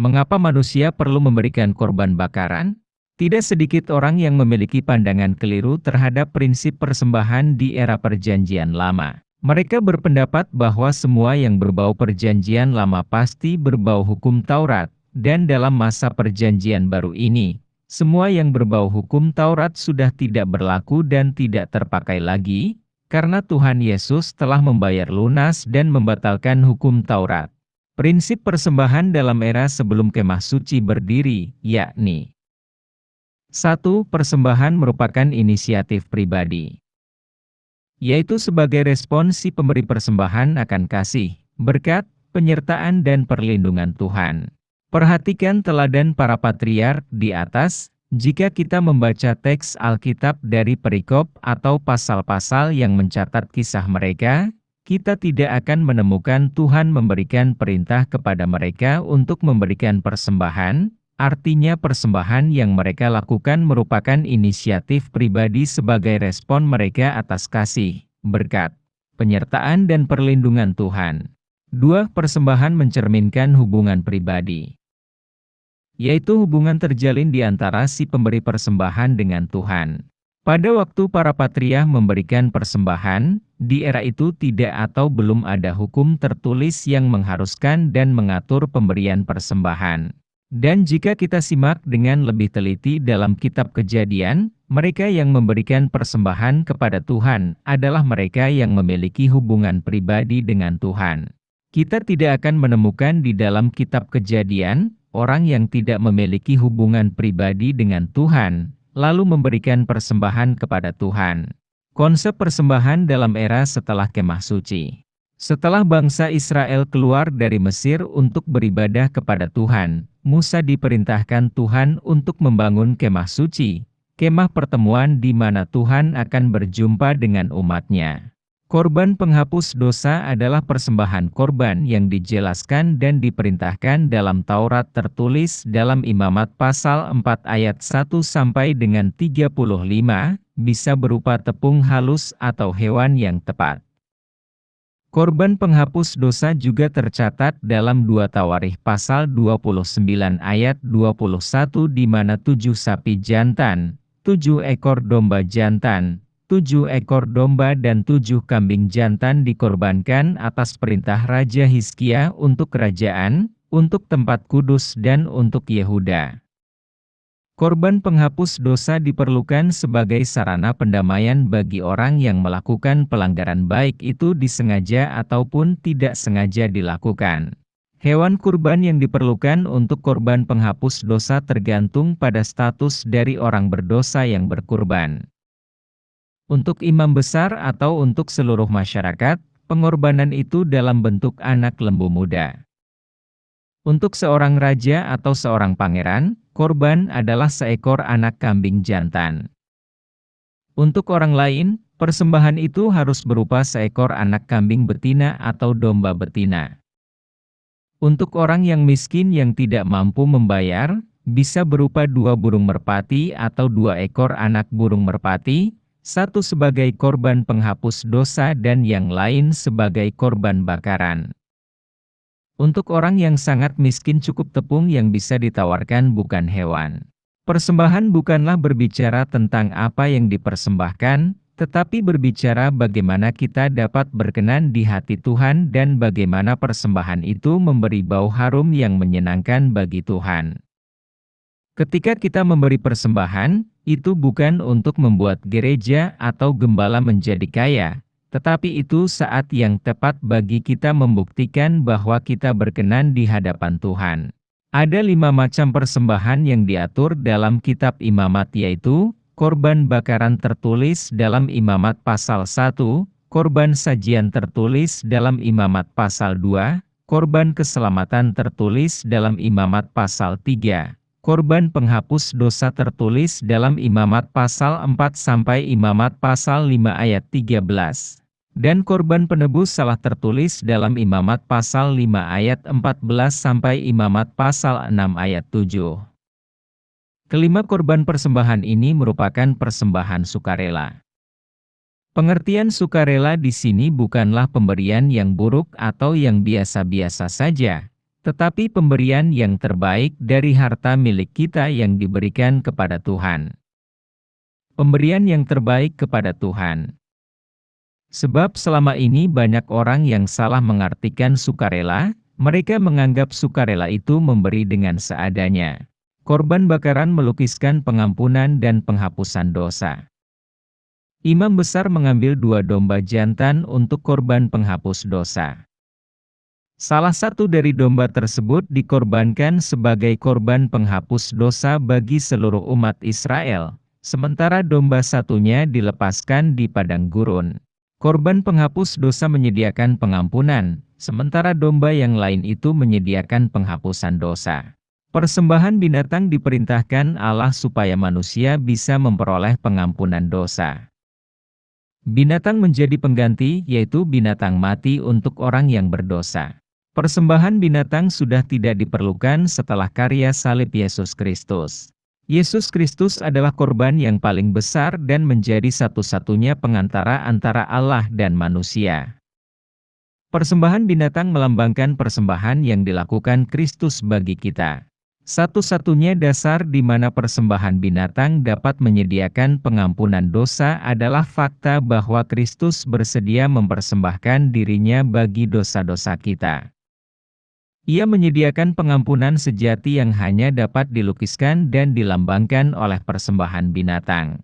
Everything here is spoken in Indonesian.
Mengapa manusia perlu memberikan korban bakaran? Tidak sedikit orang yang memiliki pandangan keliru terhadap prinsip persembahan di era Perjanjian Lama. Mereka berpendapat bahwa semua yang berbau Perjanjian Lama pasti berbau hukum Taurat, dan dalam masa Perjanjian Baru ini, semua yang berbau hukum Taurat sudah tidak berlaku dan tidak terpakai lagi, karena Tuhan Yesus telah membayar lunas dan membatalkan hukum Taurat. Prinsip persembahan dalam era sebelum kemah suci berdiri, yakni 1. Persembahan merupakan inisiatif pribadi, yaitu sebagai respon si pemberi persembahan akan kasih, berkat, penyertaan dan perlindungan Tuhan. Perhatikan teladan para patriark di atas. Jika kita membaca teks Alkitab dari perikop atau pasal-pasal yang mencatat kisah mereka, kita tidak akan menemukan Tuhan memberikan perintah kepada mereka untuk memberikan persembahan. Artinya persembahan yang mereka lakukan merupakan inisiatif pribadi sebagai respon mereka atas kasih, berkat, penyertaan dan perlindungan Tuhan. 2. Persembahan mencerminkan hubungan pribadi, yaitu hubungan terjalin di antara si pemberi persembahan dengan Tuhan. Pada waktu para patriark memberikan persembahan, di era itu tidak atau belum ada hukum tertulis yang mengharuskan dan mengatur pemberian persembahan. Dan jika kita simak dengan lebih teliti dalam kitab Kejadian, mereka yang memberikan persembahan kepada Tuhan adalah mereka yang memiliki hubungan pribadi dengan Tuhan. Kita tidak akan menemukan di dalam kitab Kejadian, orang yang tidak memiliki hubungan pribadi dengan Tuhan, lalu memberikan persembahan kepada Tuhan. Konsep persembahan dalam era setelah kemah suci. Setelah bangsa Israel keluar dari Mesir untuk beribadah kepada Tuhan, Musa diperintahkan Tuhan untuk membangun kemah suci, kemah pertemuan di mana Tuhan akan berjumpa dengan umat-Nya. Korban penghapus dosa adalah persembahan korban yang dijelaskan dan diperintahkan dalam Taurat tertulis dalam Imamat pasal 4 ayat 1 sampai dengan 35, bisa berupa tepung halus atau hewan yang tepat. Korban penghapus dosa juga tercatat dalam 2 Tawarikh pasal 29 ayat 21 di mana 7 sapi jantan, 7 ekor domba jantan, 7 ekor domba dan 7 kambing jantan dikorbankan atas perintah Raja Hizkia untuk kerajaan, untuk tempat kudus dan untuk Yehuda. Korban penghapus dosa diperlukan sebagai sarana pendamaian bagi orang yang melakukan pelanggaran baik itu disengaja ataupun tidak sengaja dilakukan. Hewan kurban yang diperlukan untuk korban penghapus dosa tergantung pada status dari orang berdosa yang berkurban. Untuk imam besar atau untuk seluruh masyarakat, pengorbanan itu dalam bentuk anak lembu muda. Untuk seorang raja atau seorang pangeran, korban adalah seekor anak kambing jantan. Untuk orang lain, persembahan itu harus berupa seekor anak kambing betina atau domba betina. Untuk orang yang miskin yang tidak mampu membayar, bisa berupa 2 burung merpati atau 2 ekor anak burung merpati, satu sebagai korban penghapus dosa dan yang lain sebagai korban bakaran. Untuk orang yang sangat miskin cukup tepung yang bisa ditawarkan bukan hewan. Persembahan bukanlah berbicara tentang apa yang dipersembahkan, tetapi berbicara bagaimana kita dapat berkenan di hati Tuhan dan bagaimana persembahan itu memberi bau harum yang menyenangkan bagi Tuhan. Ketika kita memberi persembahan, itu bukan untuk membuat gereja atau gembala menjadi kaya, tetapi itu saat yang tepat bagi kita membuktikan bahwa kita berkenan di hadapan Tuhan. Ada 5 macam persembahan yang diatur dalam kitab Imamat, yaitu korban bakaran tertulis dalam Imamat pasal 1, korban sajian tertulis dalam Imamat pasal 2, korban keselamatan tertulis dalam Imamat pasal 3, korban penghapus dosa tertulis dalam Imamat pasal 4 sampai Imamat pasal 5 ayat 13. Dan korban penebus salah tertulis dalam Imamat pasal 5 ayat 14 sampai Imamat pasal 6 ayat 7. Kelima korban persembahan ini merupakan persembahan sukarela. Pengertian sukarela di sini bukanlah pemberian yang buruk atau yang biasa-biasa saja, tetapi pemberian yang terbaik dari harta milik kita yang diberikan kepada Tuhan. Pemberian yang terbaik kepada Tuhan. Sebab selama ini banyak orang yang salah mengartikan sukarela, mereka menganggap sukarela itu memberi dengan seadanya. Korban bakaran melukiskan pengampunan dan penghapusan dosa. Imam besar mengambil 2 domba jantan untuk korban penghapus dosa. Salah satu dari domba tersebut dikorbankan sebagai korban penghapus dosa bagi seluruh umat Israel, sementara domba satunya dilepaskan di padang gurun. Korban penghapus dosa menyediakan pengampunan, sementara domba yang lain itu menyediakan penghapusan dosa. Persembahan binatang diperintahkan Allah supaya manusia bisa memperoleh pengampunan dosa. Binatang menjadi pengganti, yaitu binatang mati untuk orang yang berdosa. Persembahan binatang sudah tidak diperlukan setelah karya salib Yesus Kristus. Yesus Kristus adalah korban yang paling besar dan menjadi satu-satunya pengantara antara Allah dan manusia. Persembahan binatang melambangkan persembahan yang dilakukan Kristus bagi kita. Satu-satunya dasar di mana persembahan binatang dapat menyediakan pengampunan dosa adalah fakta bahwa Kristus bersedia mempersembahkan dirinya bagi dosa-dosa kita. Ia menyediakan pengampunan sejati yang hanya dapat dilukiskan dan dilambangkan oleh persembahan binatang.